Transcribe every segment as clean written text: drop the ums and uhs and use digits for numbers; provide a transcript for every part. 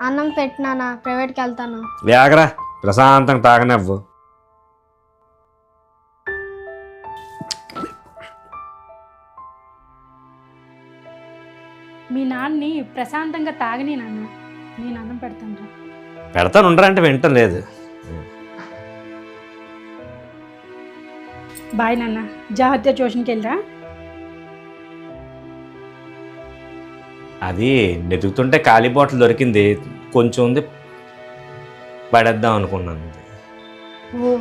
అన్నం పెట్టినానా, ప్రైవేట్కి వెళ్తాను. లేకరా, ప్రశాంతంగా తాగనవ్వు. మీ నాన్నని ప్రశాంతంగా తాగని నాన్న, నేను అన్నం పెడతాను రా. పెడతాను ఉండరా అంటే వింటం లేదు. బాయ్ నాన్న, జాగ్రత్త ట్యూషన్కి వెళ్ళరా. అది వెతుకుతుంటే ఖాళీ బాటిల్ దొరికింది, కొంచెం ఉంది, పడేద్దాం అనుకున్నాను. ఓ,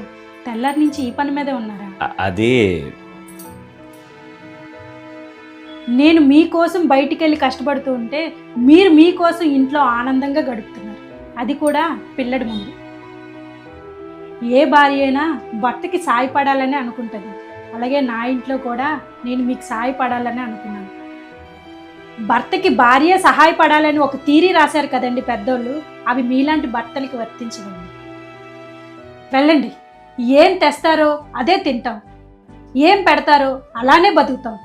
తెల్లారి నుంచి ఈ పని మీదే ఉన్నారా? అది నేను మీకోసం బయటికి వెళ్ళి కష్టపడుతూ ఉంటే మీరు మీకోసం ఇంట్లో ఆనందంగా గడుపుతున్నారు, అది కూడా పిల్లడి ముందు. ఏ భార్య అయినా భర్తకి సాయపడాలని అనుకుంటుంది, అలాగే నా ఇంట్లో కూడా నేను మీకు సాయపడాలని అనుకున్నాను. భర్తకి భార్య సహాయపడాలని ఒక థీరీ రాశారు కదండి పెద్దోళ్ళు, అవి మీలాంటి భర్తలకి వర్తించదండి. వెళ్ళండి, ఏం తెస్తారో అదే తింటాం, ఏం పెడతారో అలానే బతుకుతాం.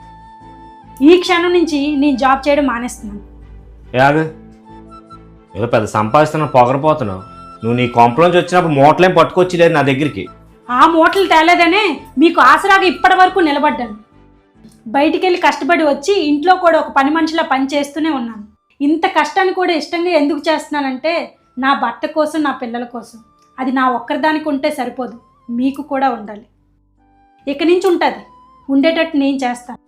ఈ క్షణం నుంచి నేను జాబ్ చేయడం మానేస్తున్నాను. యాగు, ఏదో పెద్ద సంపాదిస్తున్నా పొగరపోతున్నావు. నువ్వు నీ కొంపలోంచి వచ్చినప్పుడు మూటలేం పట్టుకొచ్చి లేదు నా దగ్గరికి. ఆ మూటలు తేలేదనే మీకు ఆసరాగా ఇప్పటి వరకు నిలబడ్డాను. బయటికి వెళ్ళి కష్టపడి వచ్చి ఇంట్లో కూడా ఒక పని మనిషిలా పని చేస్తూనే ఉన్నాను. ఇంత కష్టాన్ని కూడా ఇష్టంగా ఎందుకు చేస్తున్నానంటే నా భర్త కోసం, నా పిల్లల కోసం. అది నా ఒక్కరిదానికి ఉంటే సరిపోదు, మీకు కూడా ఉండాలి. ఇక నుంచి ఉంటుంది, ఉండేటట్టు నేను చేస్తాను.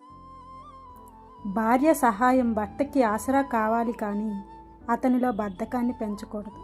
భార్య సహాయం భర్తకి ఆసరా కావాలి కానీ అతనిలో బద్ధకాన్ని పెంచకూడదు.